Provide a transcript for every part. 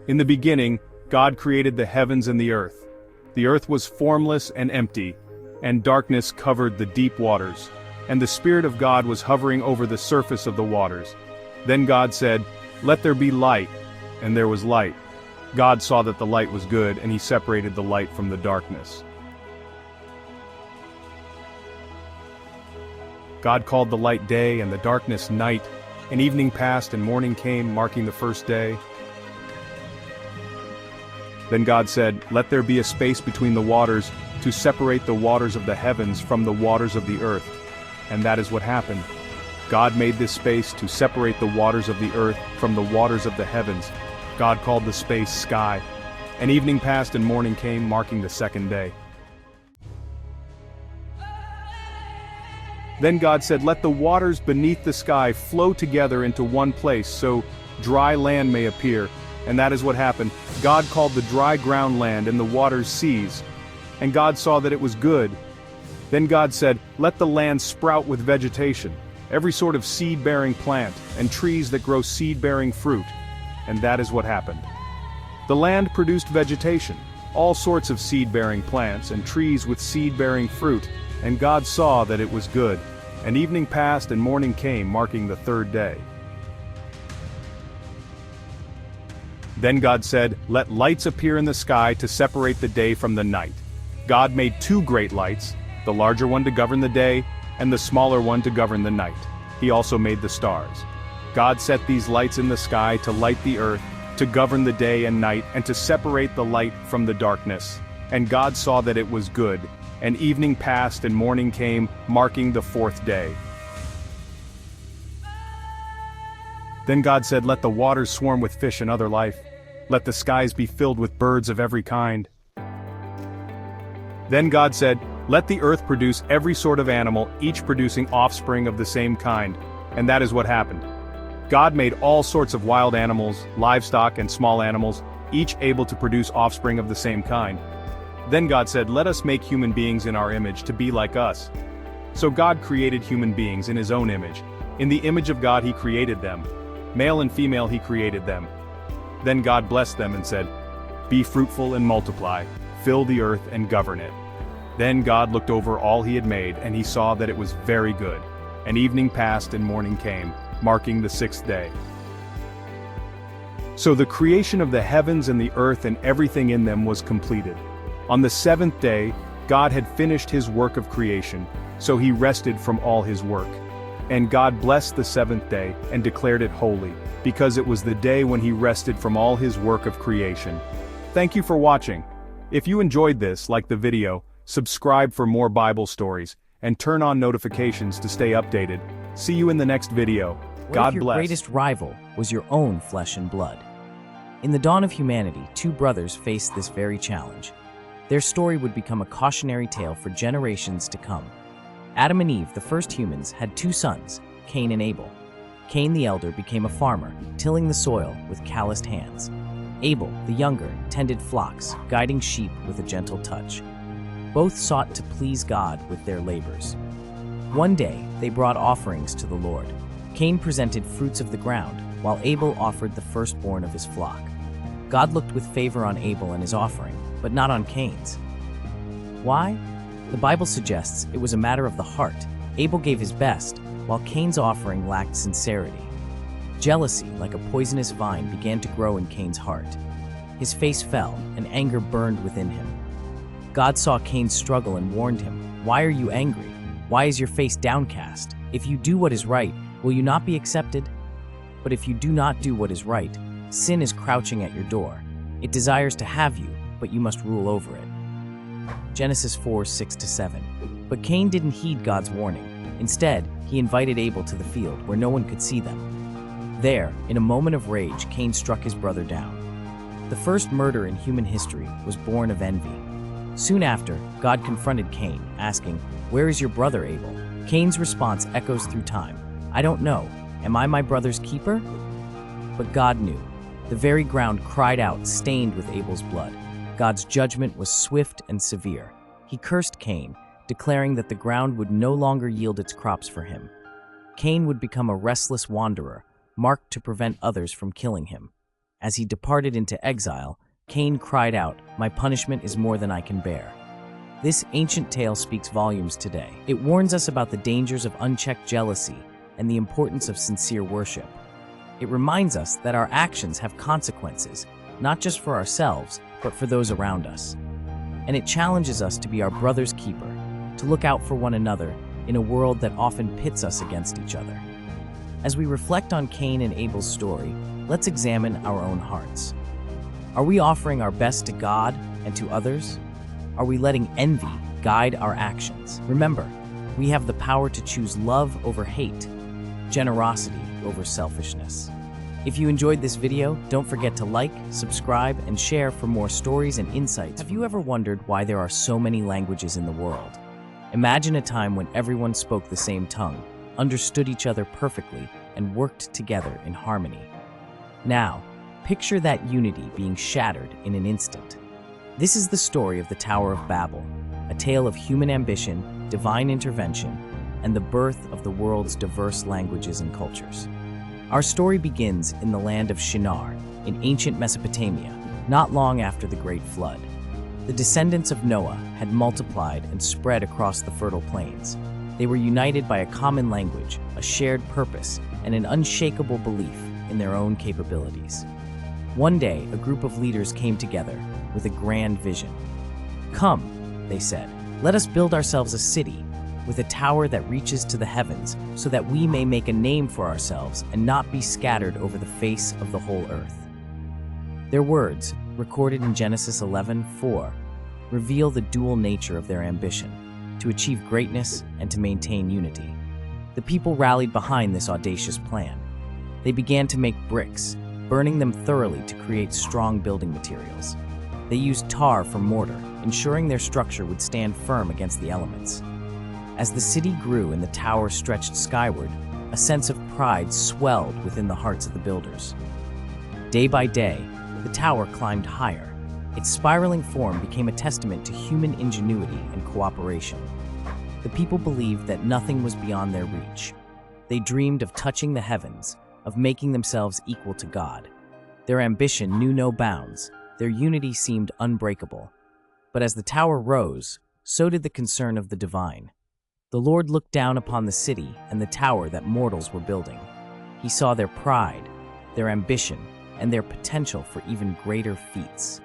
In the beginning, God created the heavens and the earth. The earth was formless and empty, and darkness covered the deep waters, and the Spirit of God was hovering over the surface of the waters. Then God said, "Let there be light," and there was light. God saw that the light was good, and he separated the light from the darkness. God called the light day and the darkness night, and evening passed and morning came, marking the first day. Then God said, "Let there be a space between the waters to separate the waters of the heavens from the waters of the earth." And that is what happened. God made this space to separate the waters of the earth from the waters of the heavens. God called the space sky. And evening passed and morning came, marking the second day. Then God said, "Let the waters beneath the sky flow together into one place, so dry land may appear." And that is what happened. God called the dry ground land and the waters seas. And God saw that it was good. Then God said, "Let the land sprout with vegetation, every sort of seed-bearing plant, and trees that grow seed-bearing fruit." And that is what happened. The land produced vegetation, all sorts of seed-bearing plants and trees with seed-bearing fruit, and God saw that it was good. And evening passed and morning came, marking the third day. Then God said, "Let lights appear in the sky to separate the day from the night." God made two great lights, the larger one to govern the day, and the smaller one to govern the night. He also made the stars. God set these lights in the sky to light the earth, to govern the day and night, and to separate the light from the darkness. And God saw that it was good, and evening passed and morning came, marking the fourth day. Then God said, "Let the waters swarm with fish and other life. Let the skies be filled with birds of every kind." Then God said, "Let the earth produce every sort of animal, each producing offspring of the same kind." And that is what happened. God made all sorts of wild animals, livestock and small animals, each able to produce offspring of the same kind. Then God said, "Let us make human beings in our image to be like us." So God created human beings in his own image. In the image of God he created them. Male and female he created them. Then God blessed them and said, "Be fruitful and multiply, fill the earth and govern it." Then God looked over all he had made, and he saw that it was very good. And evening passed and morning came, marking the sixth day. So the creation of the heavens and the earth and everything in them was completed. On the seventh day, God had finished his work of creation, so he rested from all his work. And God blessed the seventh day and declared it holy, because it was the day when he rested from all his work of creation. Thank you for watching. If you enjoyed this, like the video, subscribe for more Bible stories, and turn on notifications to stay updated. See you in the next video. God bless. What if your greatest rival was your own flesh and blood? In the dawn of humanity, two brothers faced this very challenge. Their story would become a cautionary tale for generations to come. Adam and Eve, the first humans, had two sons, Cain and Abel. Cain the elder became a farmer, tilling the soil with calloused hands. Abel, the younger, tended flocks, guiding sheep with a gentle touch. Both sought to please God with their labors. One day, they brought offerings to the Lord. Cain presented fruits of the ground, while Abel offered the firstborn of his flock. God looked with favor on Abel and his offering, but not on Cain's. Why? The Bible suggests it was a matter of the heart. Abel gave his best, while Cain's offering lacked sincerity. Jealousy, like a poisonous vine, began to grow in Cain's heart. His face fell, and anger burned within him. God saw Cain's struggle and warned him, "Why are you angry? Why is your face downcast? If you do what is right, will you not be accepted? But if you do not do what is right, sin is crouching at your door. It desires to have you, but you must rule over it." Genesis 4:6-7. But Cain didn't heed God's warning. Instead, he invited Abel to the field where no one could see them. There, in a moment of rage, Cain struck his brother down. The first murder in human history was born of envy. Soon after, God confronted Cain, asking, "Where is your brother Abel?" Cain's response echoes through time, "I don't know. Am I my brother's keeper?" But God knew. The very ground cried out, stained with Abel's blood. God's judgment was swift and severe. He cursed Cain, declaring that the ground would no longer yield its crops for him. Cain would become a restless wanderer, marked to prevent others from killing him. As he departed into exile, Cain cried out, "My punishment is more than I can bear." This ancient tale speaks volumes today. It warns us about the dangers of unchecked jealousy and the importance of sincere worship. It reminds us that our actions have consequences, not just for ourselves, but for those around us. And it challenges us to be our brother's keeper, to look out for one another in a world that often pits us against each other. As we reflect on Cain and Abel's story, let's examine our own hearts. Are we offering our best to God and to others? Are we letting envy guide our actions? Remember, we have the power to choose love over hate, generosity over selfishness. If you enjoyed this video, don't forget to like, subscribe, and share for more stories and insights. Have you ever wondered why there are so many languages in the world? Imagine a time when everyone spoke the same tongue, understood each other perfectly, and worked together in harmony. Now, picture that unity being shattered in an instant. This is the story of the Tower of Babel, a tale of human ambition, divine intervention, and the birth of the world's diverse languages and cultures. Our story begins in the land of Shinar, in ancient Mesopotamia, not long after the Great Flood. The descendants of Noah had multiplied and spread across the fertile plains. They were united by a common language, a shared purpose, and an unshakable belief in their own capabilities. One day, a group of leaders came together with a grand vision. "Come," they said, "let us build ourselves a city with a tower that reaches to the heavens so that we may make a name for ourselves and not be scattered over the face of the whole earth." Their words, recorded in Genesis 11:4, reveal the dual nature of their ambition, to achieve greatness and to maintain unity. The people rallied behind this audacious plan. They began to make bricks, burning them thoroughly to create strong building materials. They used tar for mortar, ensuring their structure would stand firm against the elements. As the city grew and the tower stretched skyward, a sense of pride swelled within the hearts of the builders. Day by day, the tower climbed higher. Its spiraling form became a testament to human ingenuity and cooperation. The people believed that nothing was beyond their reach. They dreamed of touching the heavens, of making themselves equal to God. Their ambition knew no bounds. Their unity seemed unbreakable. But as the tower rose, so did the concern of the divine. The Lord looked down upon the city and the tower that mortals were building. He saw their pride, their ambition, and their potential for even greater feats.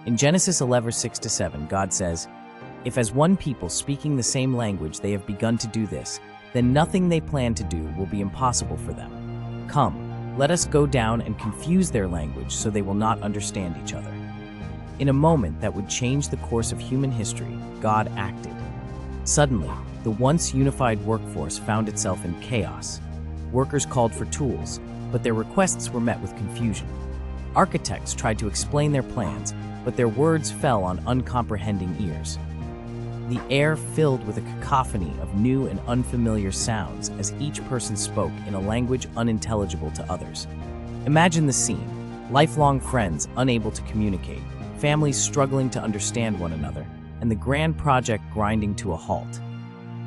In Genesis 11:6-7, God says, "If as one people speaking the same language they have begun to do this, then nothing they plan to do will be impossible for them. Come, let us go down and confuse their language so they will not understand each other." In a moment that would change the course of human history, God acted. Suddenly, the once unified workforce found itself in chaos. Workers called for tools, but their requests were met with confusion. Architects tried to explain their plans, but their words fell on uncomprehending ears. The air filled with a cacophony of new and unfamiliar sounds as each person spoke in a language unintelligible to others. Imagine the scene: lifelong friends unable to communicate, families struggling to understand one another, and the grand project grinding to a halt.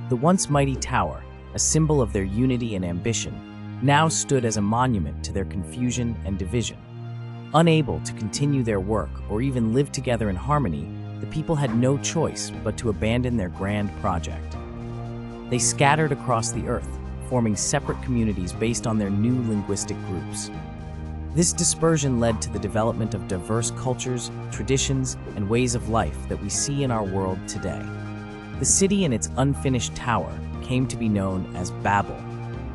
The once mighty tower, a symbol of their unity and ambition, now stood as a monument to their confusion and division. Unable to continue their work or even live together in harmony, the people had no choice but to abandon their grand project. They scattered across the earth, forming separate communities based on their new linguistic groups. This dispersion led to the development of diverse cultures, traditions, and ways of life that we see in our world today. The city and its unfinished tower came to be known as Babel,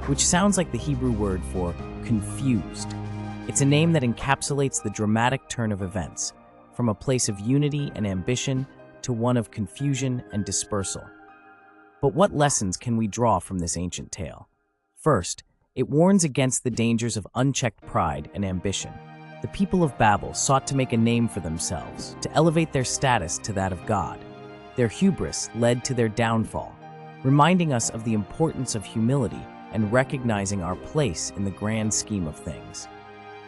which sounds like the Hebrew word for confused. It's a name that encapsulates the dramatic turn of events, from a place of unity and ambition to one of confusion and dispersal. But what lessons can we draw from this ancient tale? First, it warns against the dangers of unchecked pride and ambition. The people of Babel sought to make a name for themselves, to elevate their status to that of God. Their hubris led to their downfall, reminding us of the importance of humility and recognizing our place in the grand scheme of things.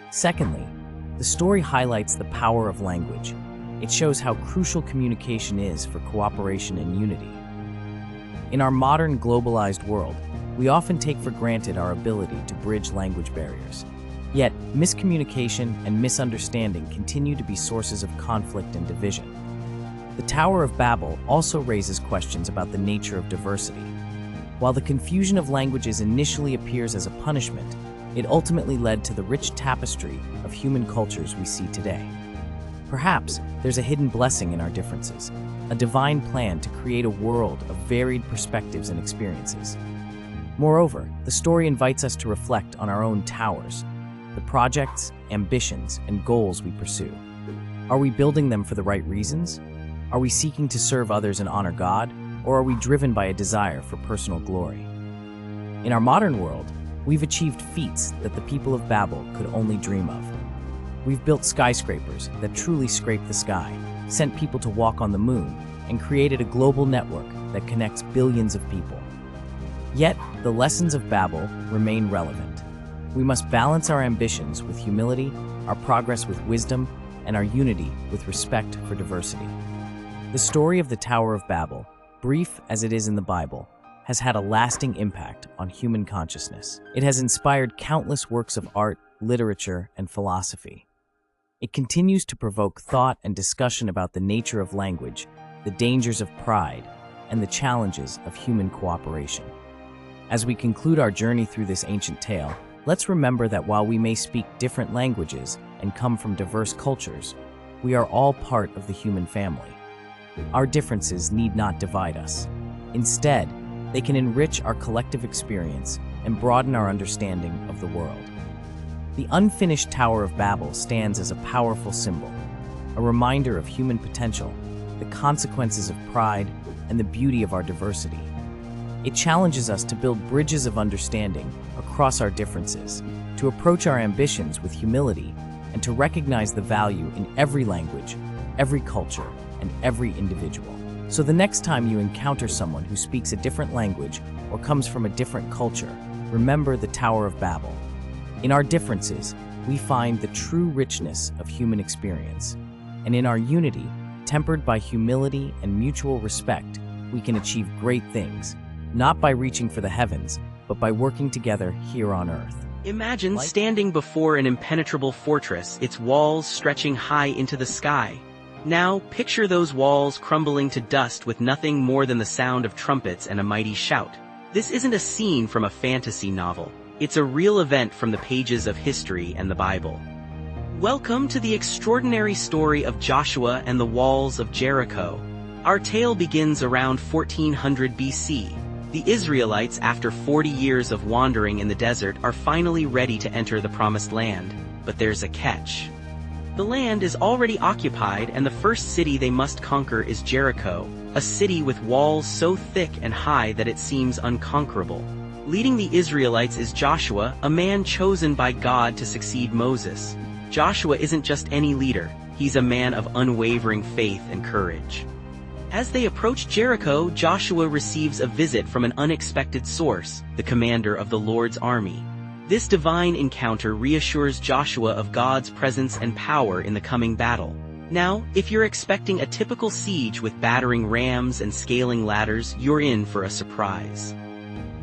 Secondly, the story highlights the power of language. It shows how crucial communication is for cooperation and unity. In our modern globalized world, we often take for granted our ability to bridge language barriers. Yet, miscommunication and misunderstanding continue to be sources of conflict and division. The Tower of Babel also raises questions about the nature of diversity. While the confusion of languages initially appears as a punishment, it ultimately led to the rich tapestry of human cultures we see today. Perhaps there's a hidden blessing in our differences, a divine plan to create a world of varied perspectives and experiences. Moreover, the story invites us to reflect on our own towers, the projects, ambitions, and goals we pursue. Are we building them for the right reasons? Are we seeking to serve others and honor God, or are we driven by a desire for personal glory? In our modern world, we've achieved feats that the people of Babel could only dream of. We've built skyscrapers that truly scrape the sky, sent people to walk on the moon, and created a global network that connects billions of people. Yet, the lessons of Babel remain relevant. We must balance our ambitions with humility, our progress with wisdom, and our unity with respect for diversity. The story of the Tower of Babel, brief as it is in the Bible, has had a lasting impact on human consciousness. It has inspired countless works of art, literature, and philosophy. It continues to provoke thought and discussion about the nature of language, the dangers of pride, and the challenges of human cooperation. As we conclude our journey through this ancient tale, let's remember that while we may speak different languages and come from diverse cultures, we are all part of the human family. Our differences need not divide us. Instead, they can enrich our collective experience and broaden our understanding of the world. The unfinished Tower of Babel stands as a powerful symbol, a reminder of human potential, the consequences of pride, and the beauty of our diversity. It challenges us to build bridges of understanding across our differences, to approach our ambitions with humility, and to recognize the value in every language, every culture, and every individual. So the next time you encounter someone who speaks a different language or comes from a different culture, remember the Tower of Babel. In our differences, we find the true richness of human experience. And in our unity, tempered by humility and mutual respect, we can achieve great things, not by reaching for the heavens, but by working together here on earth. Imagine standing before an impenetrable fortress, its walls stretching high into the sky. Now, picture those walls crumbling to dust with nothing more than the sound of trumpets and a mighty shout. This isn't a scene from a fantasy novel. It's a real event from the pages of history and the Bible. Welcome to the extraordinary story of Joshua and the Walls of Jericho. Our tale begins around 1400 BC. The Israelites, after 40 years of wandering in the desert, are finally ready to enter the Promised Land. But there's a catch. The land is already occupied, and the first city they must conquer is Jericho, a city with walls so thick and high that it seems unconquerable. Leading the Israelites is Joshua, a man chosen by God to succeed Moses. Joshua isn't just any leader, he's a man of unwavering faith and courage. As they approach Jericho, Joshua receives a visit from an unexpected source, the commander of the Lord's army. This divine encounter reassures Joshua of God's presence and power in the coming battle. Now, if you're expecting a typical siege with battering rams and scaling ladders, you're in for a surprise.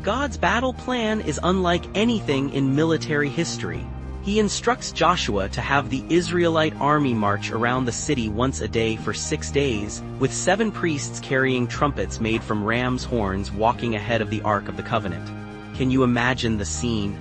God's battle plan is unlike anything in military history. He instructs Joshua to have the Israelite army march around the city once a day for 6 days, with 7 priests carrying trumpets made from ram's horns walking ahead of the Ark of the Covenant. Can you imagine the scene?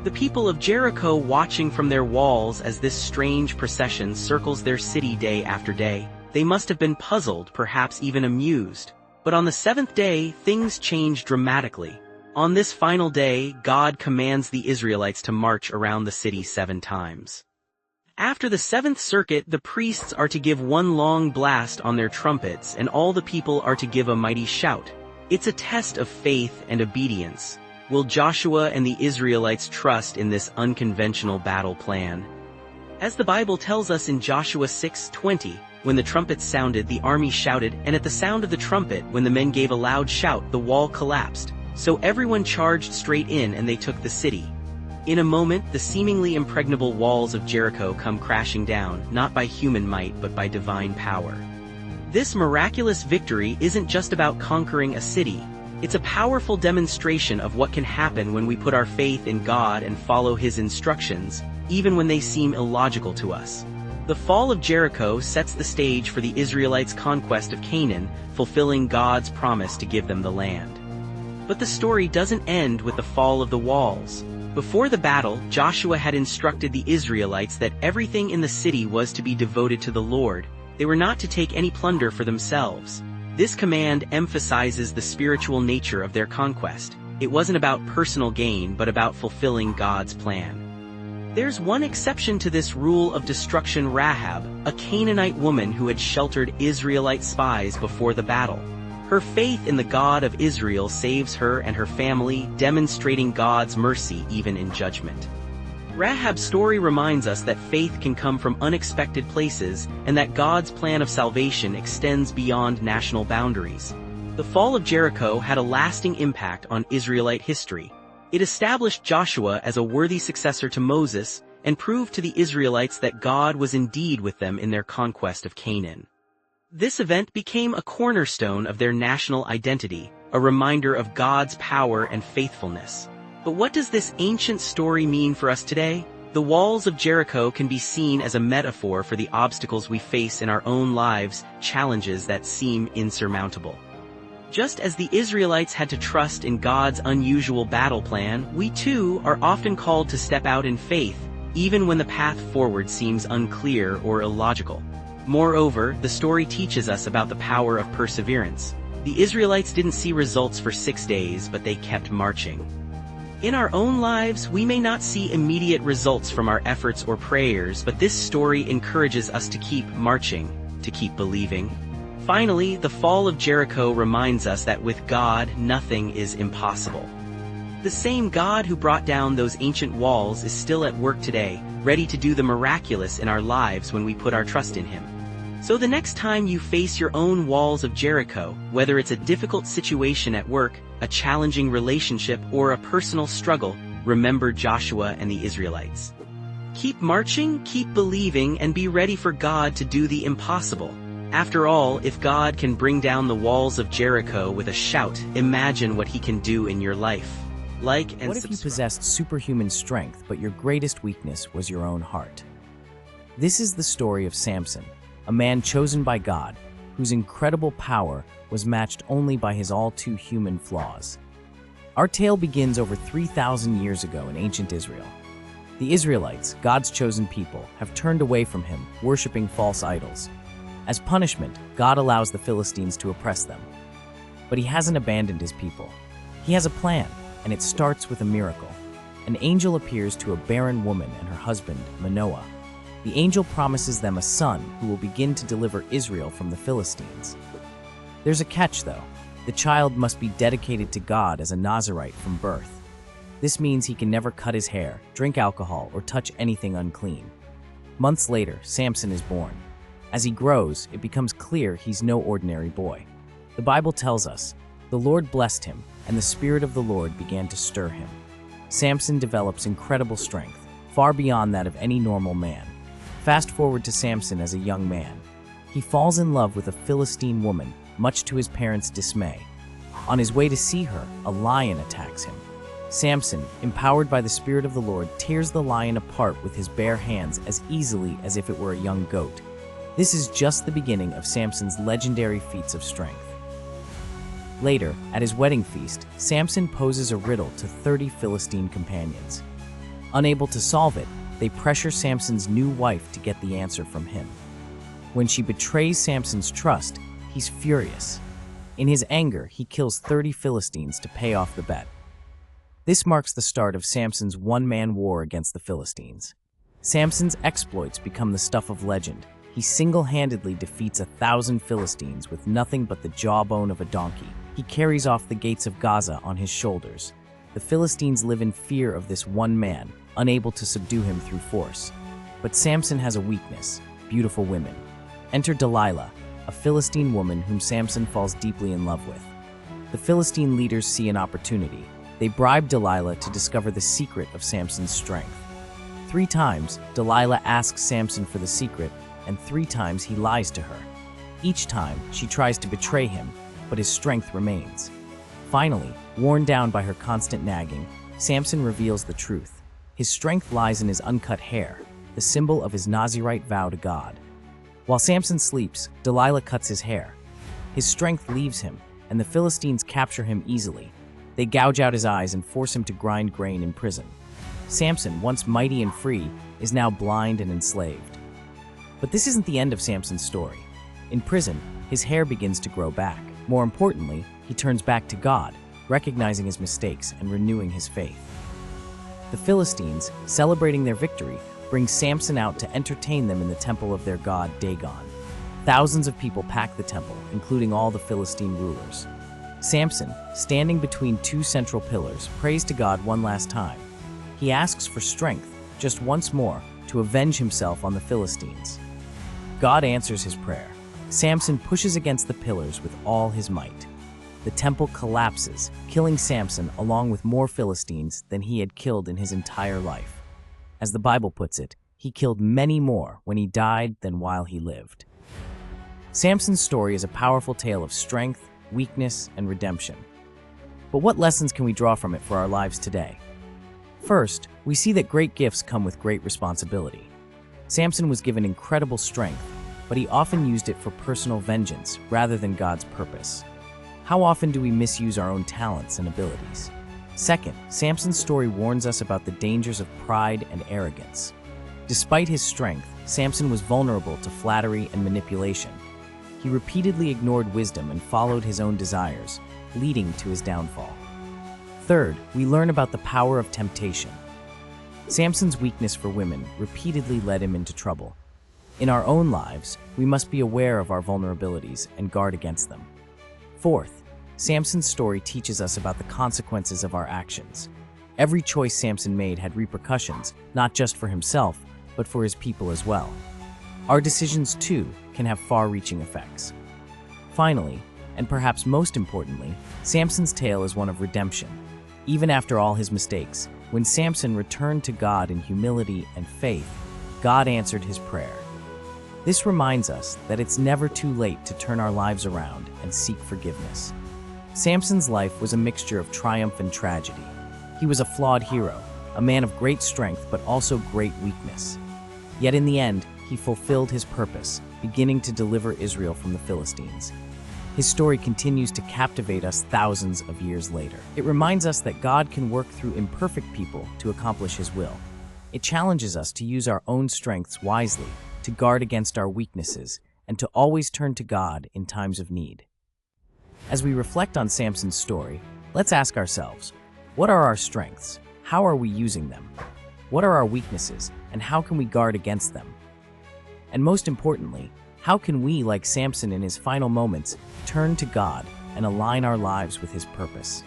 The people of Jericho watching from their walls as this strange procession circles their city day after day. They must have been puzzled, perhaps even amused. But on the 7th day, things change dramatically. On this final day, God commands the Israelites to march around the city 7 times. After the 7th circuit, the priests are to give one long blast on their trumpets, and all the people are to give a mighty shout. It's a test of faith and obedience. Will Joshua and the Israelites trust in this unconventional battle plan? As the Bible tells us in Joshua 6:20, when the trumpets sounded, the army shouted, and at the sound of the trumpet, when the men gave a loud shout, the wall collapsed. So everyone charged straight in and they took the city. In a moment, the seemingly impregnable walls of Jericho come crashing down, not by human might but by divine power. This miraculous victory isn't just about conquering a city. It's a powerful demonstration of what can happen when we put our faith in God and follow His instructions. even when they seem illogical to us. The fall of Jericho sets the stage for the Israelites' conquest of Canaan, fulfilling God's promise to give them the land. But the story doesn't end with the fall of the walls. Before the battle, Joshua had instructed the Israelites that everything in the city was to be devoted to the Lord. They were not to take any plunder for themselves. This command emphasizes the spiritual nature of their conquest. It wasn't about personal gain, but about fulfilling God's plan. There's one exception to this rule of destruction: Rahab, a Canaanite woman who had sheltered Israelite spies before the battle. Her faith in the God of Israel saves her and her family, demonstrating God's mercy even in judgment. Rahab's story reminds us that faith can come from unexpected places and that God's plan of salvation extends beyond national boundaries. The fall of Jericho had a lasting impact on Israelite history. It established Joshua as a worthy successor to Moses and proved to the Israelites that God was indeed with them in their conquest of Canaan. This event became a cornerstone of their national identity, a reminder of God's power and faithfulness. But what does this ancient story mean for us today? The walls of Jericho can be seen as a metaphor for the obstacles we face in our own lives, challenges that seem insurmountable. Just as the Israelites had to trust in God's unusual battle plan, we too are often called to step out in faith, even when the path forward seems unclear or illogical. Moreover, the story teaches us about the power of perseverance. The Israelites didn't see results for 6 days, but they kept marching. In our own lives, we may not see immediate results from our efforts or prayers, but this story encourages us to keep marching, to keep believing. Finally, the fall of Jericho reminds us that with God, nothing is impossible. The same God who brought down those ancient walls is still at work today, ready to do the miraculous in our lives when we put our trust in Him. So the next time you face your own walls of Jericho, whether it's a difficult situation at work, a challenging relationship, or a personal struggle, remember Joshua and the Israelites. Keep marching, keep believing, and be ready for God to do the impossible. After all, if God can bring down the walls of Jericho with a shout, imagine what He can do in your life. Like and What if you possessed superhuman strength, but your greatest weakness was your own heart? This is the story of Samson, a man chosen by God, whose incredible power was matched only by his all-too-human flaws. Our tale begins over 3,000 years ago in ancient Israel. The Israelites, God's chosen people, have turned away from Him, worshiping false idols. As punishment, God allows the Philistines to oppress them. But He hasn't abandoned His people. He has a plan, and it starts with a miracle. An angel appears to a barren woman and her husband, Manoah. The angel promises them a son who will begin to deliver Israel from the Philistines. There's a catch, though. The child must be dedicated to God as a Nazirite from birth. This means he can never cut his hair, drink alcohol, or touch anything unclean. Months later, Samson is born. As he grows, it becomes clear he's no ordinary boy. The Bible tells us, "The Lord blessed him, and the Spirit of the Lord began to stir him." Samson develops incredible strength, far beyond that of any normal man. Fast forward to Samson as a young man. He falls in love with a Philistine woman, much to his parents' dismay. On his way to see her, a lion attacks him. Samson, empowered by the Spirit of the Lord, tears the lion apart with his bare hands as easily as if it were a young goat. This is just the beginning of Samson's legendary feats of strength. Later, at his wedding feast, Samson poses a riddle to 30 Philistine companions. Unable to solve it, they pressure Samson's new wife to get the answer from him. When she betrays Samson's trust, he's furious. In his anger, he kills 30 Philistines to pay off the bet. This marks the start of Samson's one-man war against the Philistines. Samson's exploits become the stuff of legend. He single-handedly defeats 1,000 Philistines with nothing but the jawbone of a donkey. He carries off the gates of Gaza on his shoulders. The Philistines live in fear of this one man, unable to subdue him through force. But Samson has a weakness: beautiful women. Enter Delilah, a Philistine woman whom Samson falls deeply in love with. The Philistine leaders see an opportunity. They bribe Delilah to discover the secret of Samson's strength. 3 times, Delilah asks Samson for the secret, and 3 times he lies to her. Each time, she tries to betray him, but his strength remains. Finally, worn down by her constant nagging, Samson reveals the truth. His strength lies in his uncut hair, the symbol of his Nazirite vow to God. While Samson sleeps, Delilah cuts his hair. His strength leaves him, and the Philistines capture him easily. They gouge out his eyes and force him to grind grain in prison. Samson, once mighty and free, is now blind and enslaved. But this isn't the end of Samson's story. In prison, his hair begins to grow back. More importantly, he turns back to God, recognizing his mistakes and renewing his faith. The Philistines, celebrating their victory, bring Samson out to entertain them in the temple of their god Dagon. Thousands of people pack the temple, including all the Philistine rulers. Samson, standing between two central pillars, prays to God one last time. He asks for strength, just once more, to avenge himself on the Philistines. God answers his prayer. Samson pushes against the pillars with all his might. The temple collapses, killing Samson along with more Philistines than he had killed in his entire life. As the Bible puts it, he killed many more when he died than while he lived. Samson's story is a powerful tale of strength, weakness, and redemption. But what lessons can we draw from it for our lives today? First, we see that great gifts come with great responsibility. Samson was given incredible strength, but he often used it for personal vengeance rather than God's purpose. How often do we misuse our own talents and abilities? Second, Samson's story warns us about the dangers of pride and arrogance. Despite his strength, Samson was vulnerable to flattery and manipulation. He repeatedly ignored wisdom and followed his own desires, leading to his downfall. Third, we learn about the power of temptation. Samson's weakness for women repeatedly led him into trouble. In our own lives, we must be aware of our vulnerabilities and guard against them. Fourth, Samson's story teaches us about the consequences of our actions. Every choice Samson made had repercussions, not just for himself, but for his people as well. Our decisions, too, can have far-reaching effects. Finally, and perhaps most importantly, Samson's tale is one of redemption. Even after all his mistakes, when Samson returned to God in humility and faith, God answered his prayer. This reminds us that it's never too late to turn our lives around and seek forgiveness. Samson's life was a mixture of triumph and tragedy. He was a flawed hero, a man of great strength but also great weakness. Yet in the end, he fulfilled his purpose, beginning to deliver Israel from the Philistines. His story continues to captivate us thousands of years later. It reminds us that God can work through imperfect people to accomplish his will. It challenges us to use our own strengths wisely, to guard against our weaknesses, and to always turn to God in times of need. As we reflect on Samson's story, let's ask ourselves, what are our strengths? How are we using them? What are our weaknesses, and how can we guard against them? And most importantly, how can we, like Samson in his final moments, turn to God and align our lives with his purpose?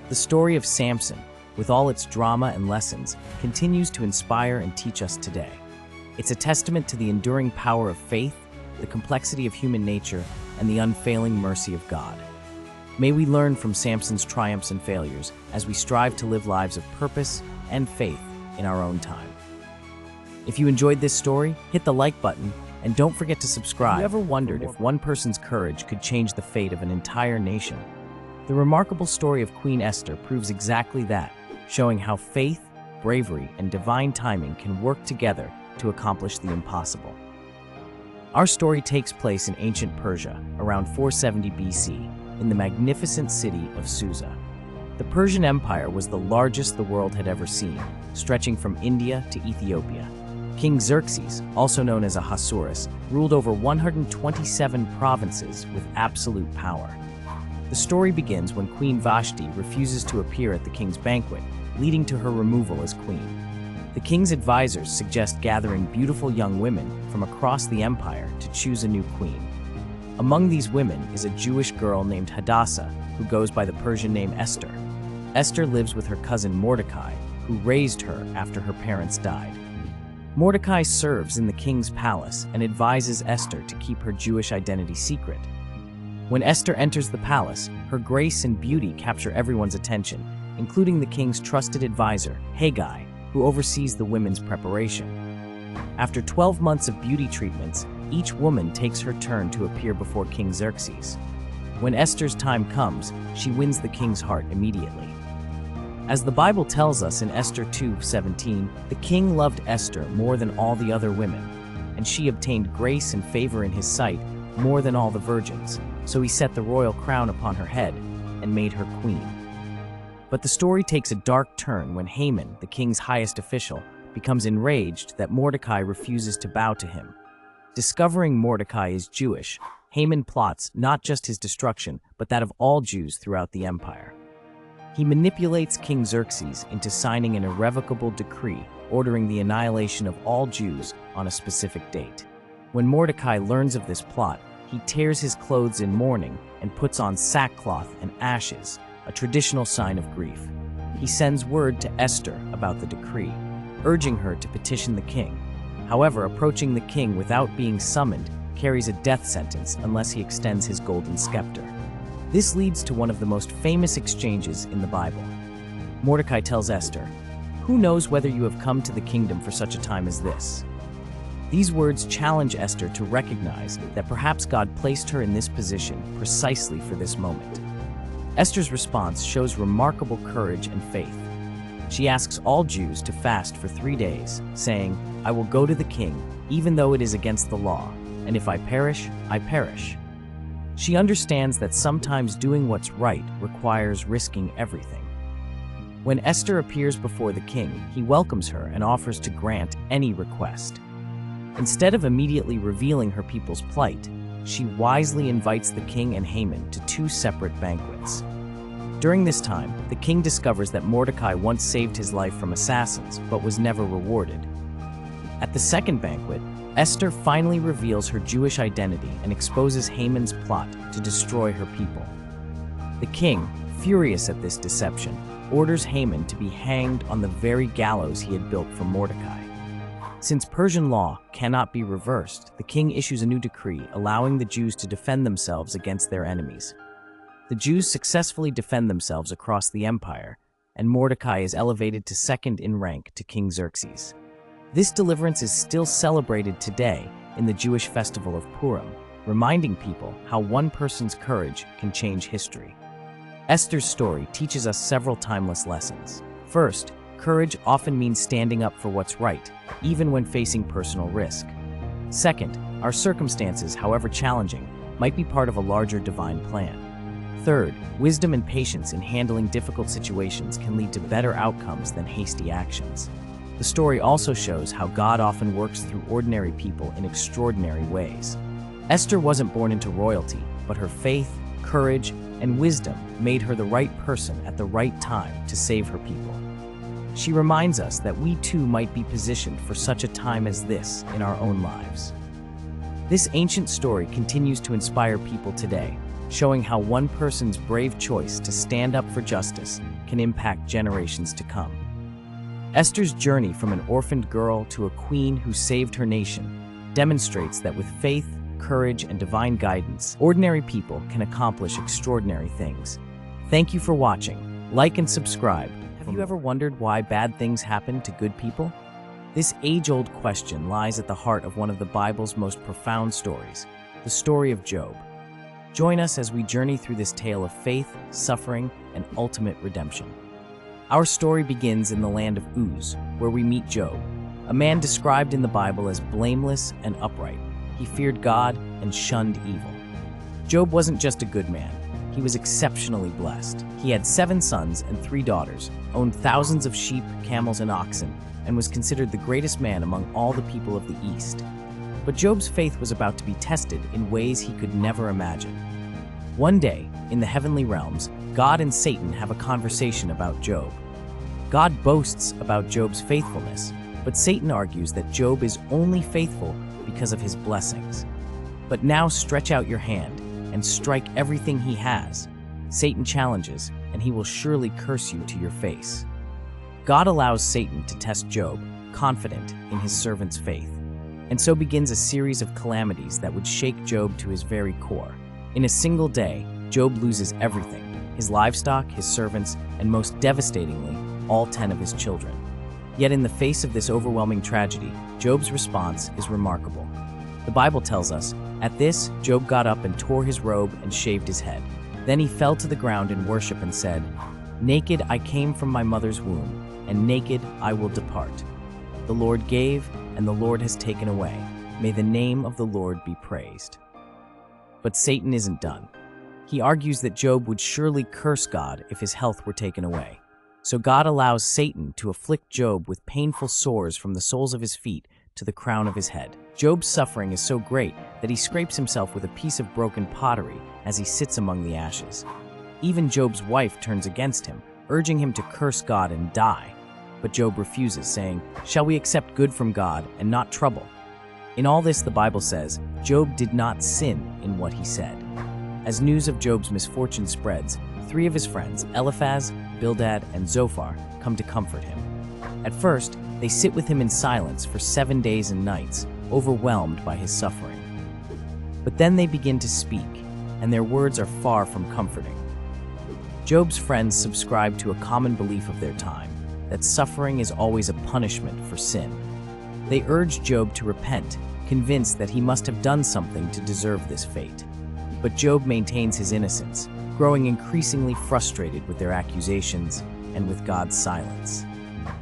The story of Samson, with all its drama and lessons, continues to inspire and teach us today. It's a testament to the enduring power of faith, the complexity of human nature, and the unfailing mercy of God. May we learn from Samson's triumphs and failures as we strive to live lives of purpose and faith in our own time. If you enjoyed this story, hit the like button and don't forget to subscribe. Have you ever wondered if one person's courage could change the fate of an entire nation? The remarkable story of Queen Esther proves exactly that, showing how faith, bravery, and divine timing can work together to accomplish the impossible. Our story takes place in ancient Persia, around 470 BC, in the magnificent city of Susa. The Persian Empire was the largest the world had ever seen, stretching from India to Ethiopia. King Xerxes, also known as Ahasuerus, ruled over 127 provinces with absolute power. The story begins when Queen Vashti refuses to appear at the king's banquet, leading to her removal as queen. The king's advisors suggest gathering beautiful young women from across the empire to choose a new queen. Among these women is a Jewish girl named Hadassah, who goes by the Persian name Esther. Esther lives with her cousin Mordecai, who raised her after her parents died. Mordecai serves in the king's palace and advises Esther to keep her Jewish identity secret. When Esther enters the palace, her grace and beauty capture everyone's attention, including the king's trusted advisor, Haggai, who oversees the women's preparation. After 12 months of beauty treatments, each woman takes her turn to appear before King Xerxes. When Esther's time comes, she wins the king's heart immediately. As the Bible tells us in Esther 2:17, the king loved Esther more than all the other women, and she obtained grace and favor in his sight more than all the virgins. So he set the royal crown upon her head and made her queen. But the story takes a dark turn when Haman, the king's highest official, becomes enraged that Mordecai refuses to bow to him. Discovering Mordecai is Jewish, Haman plots not just his destruction, but that of all Jews throughout the empire. He manipulates King Xerxes into signing an irrevocable decree ordering the annihilation of all Jews on a specific date. When Mordecai learns of this plot, he tears his clothes in mourning and puts on sackcloth and ashes, a traditional sign of grief. He sends word to Esther about the decree, urging her to petition the king. However, approaching the king without being summoned carries a death sentence unless he extends his golden scepter. This leads to one of the most famous exchanges in the Bible. Mordecai tells Esther, "Who knows whether you have come to the kingdom for such a time as this?" These words challenge Esther to recognize that perhaps God placed her in this position precisely for this moment. Esther's response shows remarkable courage and faith. She asks all Jews to fast for 3 days, saying, "I will go to the king, even though it is against the law, and if I perish, I perish." She understands that sometimes doing what's right requires risking everything. When Esther appears before the king, he welcomes her and offers to grant any request. Instead of immediately revealing her people's plight, she wisely invites the king and Haman to 2 separate banquets. During this time, the king discovers that Mordecai once saved his life from assassins, but was never rewarded. At the second banquet, Esther finally reveals her Jewish identity and exposes Haman's plot to destroy her people. The king, furious at this deception, orders Haman to be hanged on the very gallows he had built for Mordecai. Since Persian law cannot be reversed, the king issues a new decree allowing the Jews to defend themselves against their enemies. The Jews successfully defend themselves across the empire, and Mordecai is elevated to second in rank to King Xerxes. This deliverance is still celebrated today in the Jewish festival of Purim, reminding people how one person's courage can change history. Esther's story teaches us several timeless lessons. First, courage often means standing up for what's right, even when facing personal risk. Second, our circumstances, however challenging, might be part of a larger divine plan. Third, wisdom and patience in handling difficult situations can lead to better outcomes than hasty actions. The story also shows how God often works through ordinary people in extraordinary ways. Esther wasn't born into royalty, but her faith, courage, and wisdom made her the right person at the right time to save her people. She reminds us that we too might be positioned for such a time as this in our own lives. This ancient story continues to inspire people today, showing how one person's brave choice to stand up for justice can impact generations to come. Esther's journey from an orphaned girl to a queen who saved her nation demonstrates that with faith, courage, and divine guidance, ordinary people can accomplish extraordinary things. Thank you for watching. Like and subscribe. Have you ever wondered why bad things happen to good people? This age-old question lies at the heart of one of the Bible's most profound stories, the story of Job. Join us as we journey through this tale of faith, suffering, and ultimate redemption. Our story begins in the land of Uz, where we meet Job, a man described in the Bible as blameless and upright. He feared God and shunned evil. Job wasn't just a good man. He was exceptionally blessed. He had 7 sons and 3 daughters, owned thousands of sheep, camels, and oxen, and was considered the greatest man among all the people of the East. But Job's faith was about to be tested in ways he could never imagine. One day, in the heavenly realms, God and Satan have a conversation about Job. God boasts about Job's faithfulness, but Satan argues that Job is only faithful because of his blessings. But now stretch out your hand and strike everything he has. Satan challenges, and he will surely curse you to your face. God allows Satan to test Job, confident in his servant's faith. And so begins a series of calamities that would shake Job to his very core. In a single day, Job loses everything: his livestock, his servants, and most devastatingly, all 10 of his children. Yet in the face of this overwhelming tragedy, Job's response is remarkable. The Bible tells us, "At this, Job got up and tore his robe and shaved his head. Then he fell to the ground in worship and said, Naked I came from my mother's womb, and naked I will depart. The Lord gave, and the Lord has taken away. May the name of the Lord be praised. But Satan isn't done. He argues that Job would surely curse God if his health were taken away. So God allows Satan to afflict Job with painful sores from the soles of his feet to the crown of his head. Job's suffering is so great that he scrapes himself with a piece of broken pottery as he sits among the ashes. Even Job's wife turns against him, urging him to curse God and die. But Job refuses, saying, "Shall we accept good from God and not trouble?" In all this, the Bible says, Job did not sin in what he said. As news of Job's misfortune spreads, 3 of his friends, Eliphaz, Bildad, and Zophar, come to comfort him. At first, they sit with him in silence for 7 days and nights, overwhelmed by his suffering. But then they begin to speak, and their words are far from comforting. Job's friends subscribe to a common belief of their time, that suffering is always a punishment for sin. They urge Job to repent, convinced that he must have done something to deserve this fate. But Job maintains his innocence, growing increasingly frustrated with their accusations and with God's silence.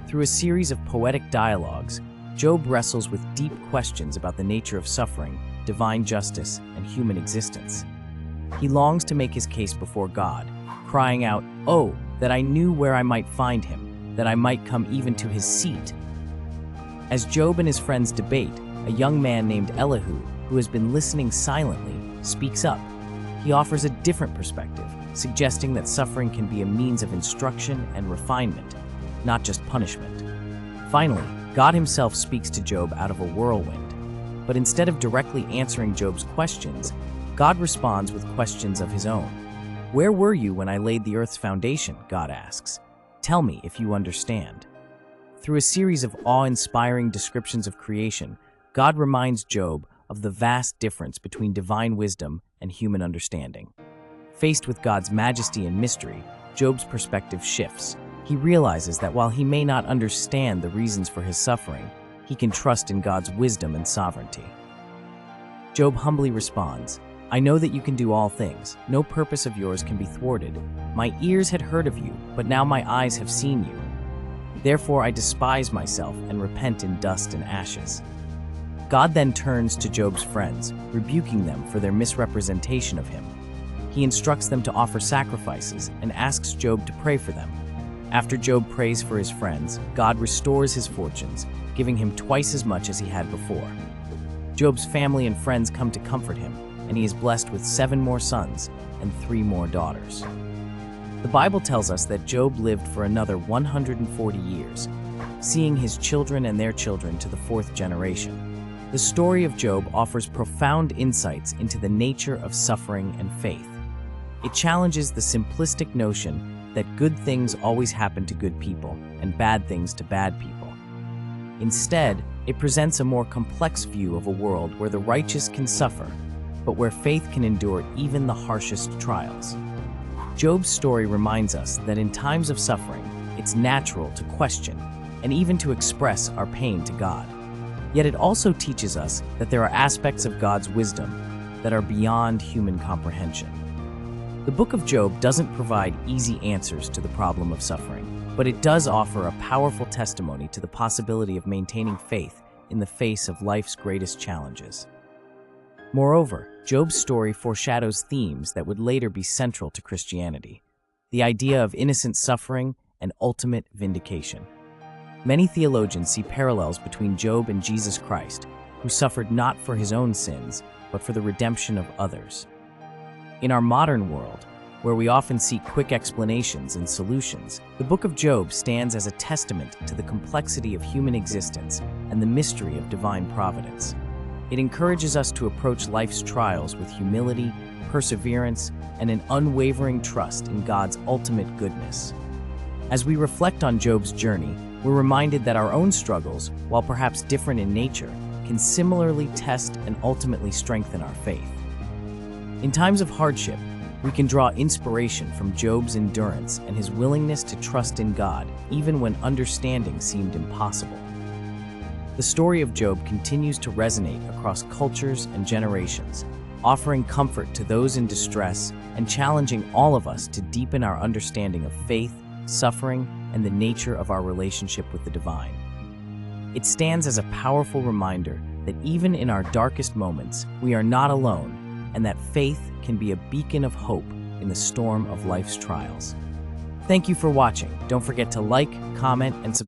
Through a series of poetic dialogues, Job wrestles with deep questions about the nature of suffering, divine justice, and human existence. He longs to make his case before God, crying out, "Oh, that I knew where I might find him, that I might come even to his seat." As Job and his friends debate, a young man named Elihu, who has been listening silently, speaks up. He offers a different perspective, suggesting that suffering can be a means of instruction and refinement, not just punishment. Finally, God himself speaks to Job out of a whirlwind. But instead of directly answering Job's questions, God responds with questions of his own. "Where were you when I laid the earth's foundation?" God asks. "Tell me if you understand." Through a series of awe-inspiring descriptions of creation, God reminds Job of the vast difference between divine wisdom and human understanding. Faced with God's majesty and mystery, Job's perspective shifts. He realizes that while he may not understand the reasons for his suffering, he can trust in God's wisdom and sovereignty. Job humbly responds, "I know that you can do all things. No purpose of yours can be thwarted. My ears had heard of you, but now my eyes have seen you. Therefore I despise myself and repent in dust and ashes." God then turns to Job's friends, rebuking them for their misrepresentation of him. He instructs them to offer sacrifices and asks Job to pray for them. After Job prays for his friends, God restores his fortunes, giving him twice as much as he had before. Job's family and friends come to comfort him, and he is blessed with 7 more sons and 3 more daughters. The Bible tells us that Job lived for another 140 years, seeing his children and their children to the 4th generation. The story of Job offers profound insights into the nature of suffering and faith. It challenges the simplistic notion that good things always happen to good people and bad things to bad people. Instead, it presents a more complex view of a world where the righteous can suffer, but where faith can endure even the harshest trials. Job's story reminds us that in times of suffering, it's natural to question and even to express our pain to God. Yet it also teaches us that there are aspects of God's wisdom that are beyond human comprehension. The book of Job doesn't provide easy answers to the problem of suffering, but it does offer a powerful testimony to the possibility of maintaining faith in the face of life's greatest challenges. Moreover, Job's story foreshadows themes that would later be central to Christianity: the idea of innocent suffering and ultimate vindication. Many theologians see parallels between Job and Jesus Christ, who suffered not for his own sins, but for the redemption of others. In our modern world, where we often seek quick explanations and solutions, the book of Job stands as a testament to the complexity of human existence and the mystery of divine providence. It encourages us to approach life's trials with humility, perseverance, and an unwavering trust in God's ultimate goodness. As we reflect on Job's journey, we're reminded that our own struggles, while perhaps different in nature, can similarly test and ultimately strengthen our faith. In times of hardship, we can draw inspiration from Job's endurance and his willingness to trust in God, even when understanding seemed impossible. The story of Job continues to resonate across cultures and generations, offering comfort to those in distress and challenging all of us to deepen our understanding of faith, suffering, and the nature of our relationship with the divine. It stands as a powerful reminder that even in our darkest moments, we are not alone, and that faith can be a beacon of hope in the storm of life's trials. Thank you for watching. Don't forget to like, comment, and subscribe.